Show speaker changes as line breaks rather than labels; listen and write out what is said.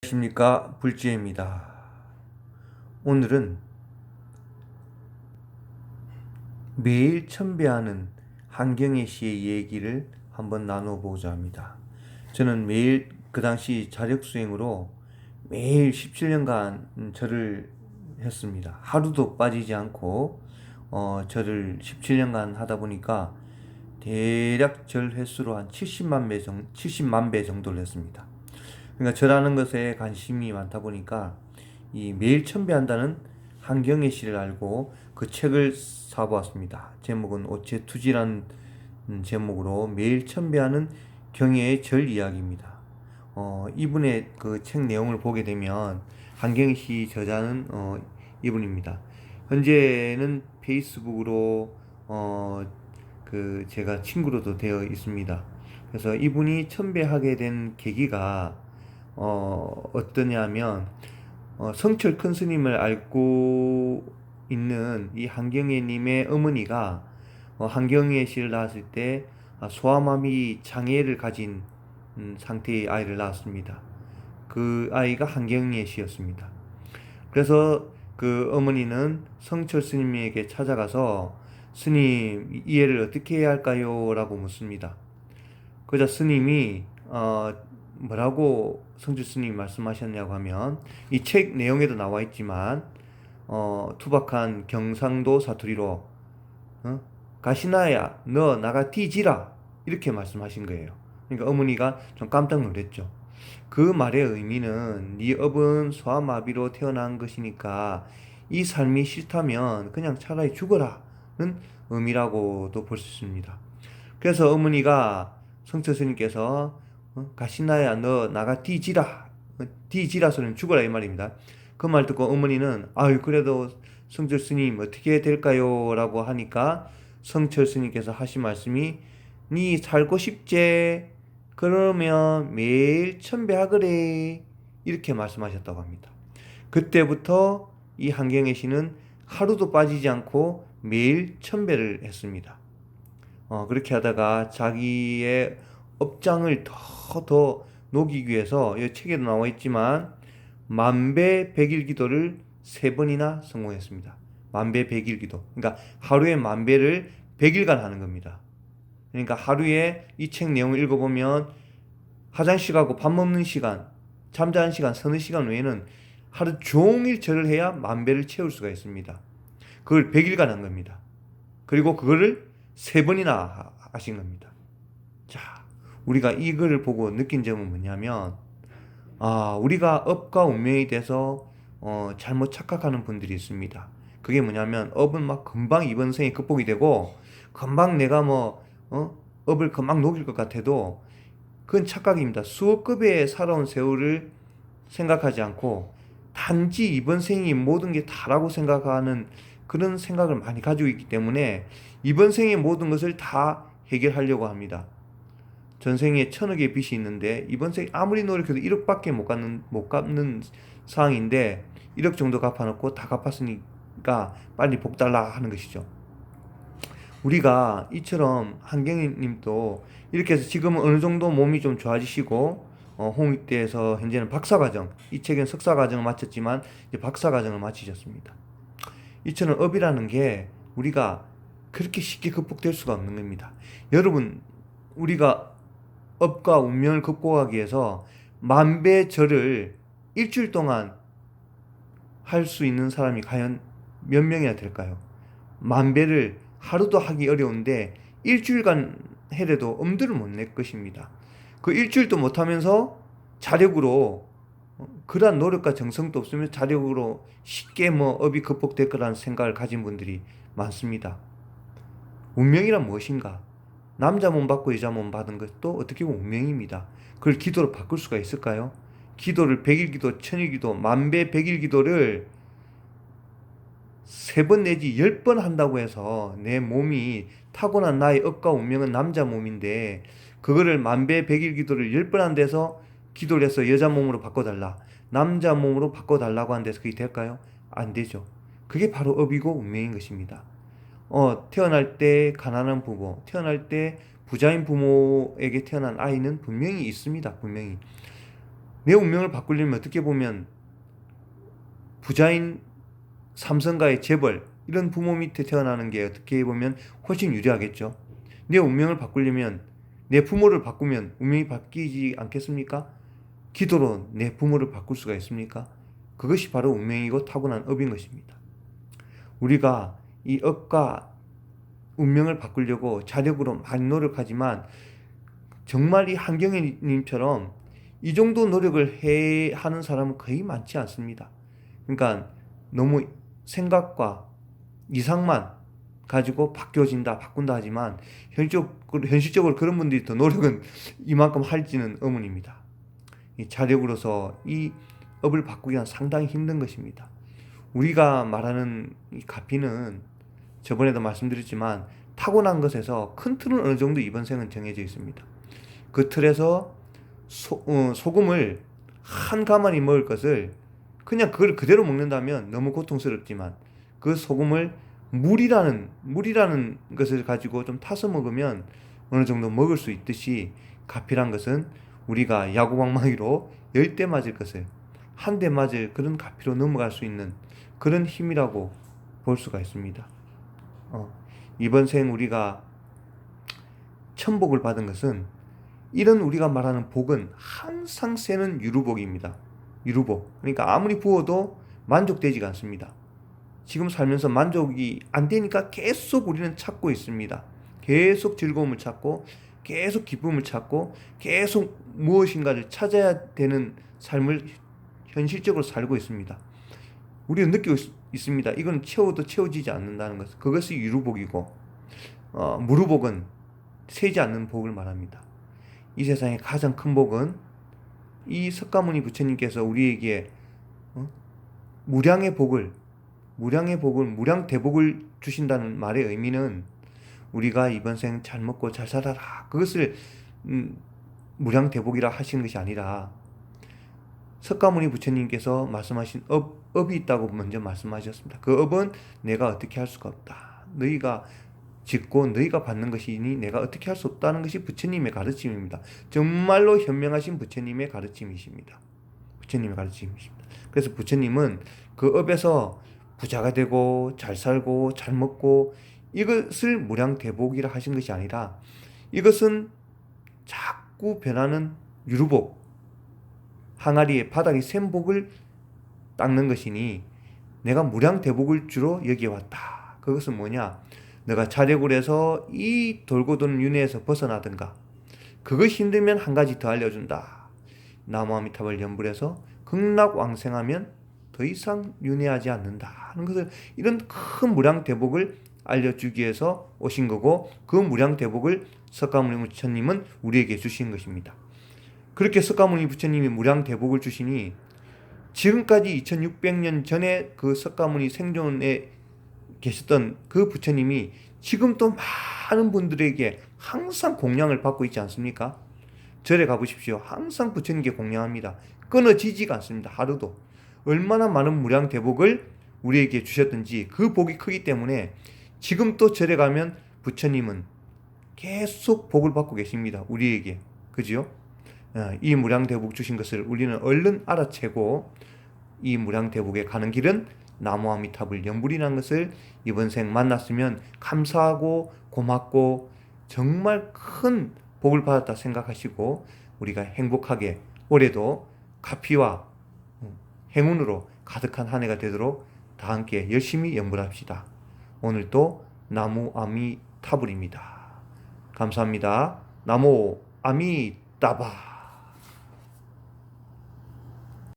안녕하십니까, 불지혜입니다. 오늘은 매일 첨배하는 한경애 씨의 얘기를 한번 나눠보고자 합니다. 저는 매일 그 당시 자력수행으로 매일 17년간 절을 했습니다. 하루도 빠지지 않고 절을 17년간 하다 보니까 대략 절 횟수로 한 70만 배 정도를 했습니다. 그러니까 절하는 것에 관심이 많다 보니까 이 매일 첨배한다는 한경애 씨를 알고 그 책을 사보았습니다. 제목은 오체투지라는 제목으로 매일 첨배하는 경애의 절 이야기입니다. 이분의 그 책 내용을 보게 되면 한경애 씨 저자는 이분입니다. 현재는 페이스북으로 그 제가 친구로도 되어 있습니다. 그래서 이분이 첨배하게 된 계기가 어떠냐면 성철 큰 스님을 앓고 있는 이 한경애 님의 어머니가 한경애 씨를 낳았을 때 소아마비 장애를 가진 상태의 아이를 낳았습니다. 그 아이가 한경애 씨였습니다. 그래서 그 어머니는 성철 스님에게 찾아가서 스님, 이해를 어떻게 해야 할까요? 라고 묻습니다. 그러자 스님이 뭐라고 성주 스님이 말씀하셨냐고 하면 이 책 내용에도 나와 있지만 투박한 경상도 사투리로 가시나야 너 나가 뒤지라 이렇게 말씀하신 거예요. 그러니까 어머니가 좀 깜짝 놀랐죠. 그 말의 의미는 네 업은 소아마비로 태어난 것이니까 이 삶이 싫다면 그냥 차라리 죽어라는 의미라고도 볼 수 있습니다. 그래서 어머니가 성철 스님께서 가시나야 너 나가 뒤지라 뒤지라 소리는 죽어라 이 말입니다. 그 말 듣고 어머니는 아유 그래도 성철 스님 어떻게 될까요? 라고 하니까 성철 스님께서 하신 말씀이 니 살고 싶제 그러면 매일 첨배하거래 이렇게 말씀하셨다고 합니다. 그때부터 이 한경애 씨는 하루도 빠지지 않고 매일 첨배를 했습니다. 그렇게 하다가 자기의 업장을 더 녹이기 위해서 이 책에도 나와 있지만 만배 백일 기도를 3번이나 성공했습니다. 만배 백일 기도. 그러니까 하루에 만배를 100일간 하는 겁니다. 그러니까 하루에 이 책 내용을 읽어보면 화장실 가고 밥 먹는 시간, 잠자는 시간, 서는 시간 외에는 하루 종일 절을 해야 만배를 채울 수가 있습니다. 그걸 100일간 한 겁니다. 그리고 그거를 3번이나 하신 겁니다. 자, 우리가 이거를 보고 느낀 점은 뭐냐면, 우리가 업과 운명에 대해서 잘못 착각하는 분들이 있습니다. 그게 뭐냐면, 업은 막 금방 이번 생에 극복이 되고, 금방 내가 업을 금방 녹일 것 같아도, 그건 착각입니다. 수억급의 살아온 세월을 생각하지 않고, 단지 이번 생이 모든 게 다라고 생각하는 그런 생각을 많이 가지고 있기 때문에 이번 생의 모든 것을 다 해결하려고 합니다. 전생에 1000억의 빚이 있는데 이번 생에 아무리 노력해도 1억밖에 못 갚는 상황인데 1억 정도 갚아놓고 다 갚았으니까 빨리 복 달라 하는 것이죠. 우리가 이처럼 한경희 님도 이렇게 해서 지금은 어느 정도 몸이 좀 좋아지시고 홍익대에서 현재는 박사과정, 이 책은 석사과정을 마쳤지만 이제 박사과정을 마치셨습니다. 이처럼 업이라는 게 우리가 그렇게 쉽게 극복될 수가 없는 겁니다. 여러분, 우리가 업과 운명을 극복하기 위해서 만배절을 일주일 동안 할 수 있는 사람이 과연 몇 명이나 될까요? 만배를 하루도 하기 어려운데 일주일간 해도 엄두를 못 낼 것입니다. 그 일주일도 못하면서 자력으로 그러한 노력과 정성도 없으면 자력으로 쉽게 업이 극복될 거라는 생각을 가진 분들이 많습니다. 운명이란 무엇인가? 남자 몸 받고 여자 몸 받은 것도 어떻게 보면 운명입니다. 그걸 기도로 바꿀 수가 있을까요? 기도를 100일 기도, 1000일 기도, 만배 100일 기도를 3번 내지 10번 한다고 해서 내 몸이 타고난 나의 업과 운명은 남자 몸인데 그거를 만배 100일 기도를 10번 한 데서 기도를 해서 여자 몸으로 바꿔달라, 남자 몸으로 바꿔달라고 한 데서 그게 될까요? 안 되죠. 그게 바로 업이고 운명인 것입니다. 태어날 때 가난한 부모, 태어날 때 부자인 부모에게 태어난 아이는 분명히 있습니다. 분명히. 내 운명을 바꾸려면 어떻게 보면 부자인 삼성가의 재벌 이런 부모 밑에 태어나는 게 어떻게 보면 훨씬 유리하겠죠. 내 운명을 바꾸려면 내 부모를 바꾸면 운명이 바뀌지 않겠습니까? 기도로 내 부모를 바꿀 수가 있습니까? 그것이 바로 운명이고 타고난 업인 것입니다. 우리가 이 업과 운명을 바꾸려고 자력으로 많이 노력하지만 정말 이 한경애님처럼 이 정도 노력을 하는 사람은 거의 많지 않습니다. 그러니까 너무 생각과 이상만 가지고 바뀌어진다, 바꾼다 하지만 현실적으로 그런 분들이 더 노력은 이만큼 할지는 의문입니다. 이 자력으로서 이 업을 바꾸기가 상당히 힘든 것입니다. 우리가 말하는 이 가피는 저번에도 말씀드렸지만 타고난 것에서 큰 틀은 어느 정도 이번 생은 정해져 있습니다. 그 틀에서 소금을 한 가마니 먹을 것을 그냥 그걸 그대로 먹는다면 너무 고통스럽지만 그 소금을 물이라는 것을 가지고 좀 타서 먹으면 어느 정도 먹을 수 있듯이 가피란 것은 우리가 야구방망이로 10대 맞을 것을 한 대 맞을 그런 가피로 넘어갈 수 있는 그런 힘이라고 볼 수가 있습니다. 이번 생 우리가 천복을 받은 것은 이런 우리가 말하는 복은 항상 새는 유루복입니다. 유루복. 그러니까 아무리 부어도 만족되지가 않습니다. 지금 살면서 만족이 안 되니까 계속 우리는 찾고 있습니다. 계속 즐거움을 찾고 계속 기쁨을 찾고 계속 무엇인가를 찾아야 되는 삶을 현실적으로 살고 있습니다. 우리는 느끼고 있습니다. 이건 채워도 채워지지 않는다는 것. 그것이 유루복이고 무루복은 새지 않는 복을 말합니다. 이 세상의 가장 큰 복은 이 석가모니 부처님께서 우리에게 무량의 복을 무량대복을 주신다는 말의 의미는 우리가 이번 생 잘 먹고 잘 살아라 그것을 무량대복이라 하시는 것이 아니라 석가모니 부처님께서 말씀하신 업이 있다고 먼저 말씀하셨습니다. 그 업은 내가 어떻게 할 수가 없다. 너희가 짓고 너희가 받는 것이니 내가 어떻게 할 수 없다는 것이 부처님의 가르침입니다. 정말로 현명하신 부처님의 가르침이십니다. 그래서 부처님은 그 업에서 부자가 되고 잘 살고 잘 먹고 이것을 무량대복이라 하신 것이 아니라 이것은 자꾸 변하는 유루복, 항아리에 바닥이 샘 복을 닦는 것이니 내가 무량대복을 주로 여기왔다. 그것은 뭐냐? 내가 자력을 해서 이 돌고 도는 윤회에서 벗어나든가 그것이 힘들면 한 가지 더 알려준다. 나무아미타불 연불해서 극락왕생하면 더 이상 윤회하지 않는다 하는 것을 이런 큰 무량대복을 알려주기 위해서 오신 거고 그 무량대복을 석가모니 부처님은 우리에게 주신 것입니다. 그렇게 석가모니 부처님이 무량대복을 주시니 지금까지 2600년 전에 그 석가모니 생존에 계셨던 그 부처님이 지금 또 많은 분들에게 항상 공양을 받고 있지 않습니까? 절에 가보십시오. 항상 부처님께 공양합니다. 끊어지지가 않습니다. 하루도. 얼마나 많은 무량대복을 우리에게 주셨든지 그 복이 크기 때문에 지금 또 절에 가면 부처님은 계속 복을 받고 계십니다. 우리에게. 그죠? 이 무량대복 주신 것을 우리는 얼른 알아채고 이 무량대복에 가는 길은 나무아미타불 연불이라는 것을 이번 생 만났으면 감사하고 고맙고 정말 큰 복을 받았다 생각하시고 우리가 행복하게 올해도 가피와 행운으로 가득한 한 해가 되도록 다 함께 열심히 연불합시다. 오늘도 나무아미타불입니다. 감사합니다. 나무아미따바.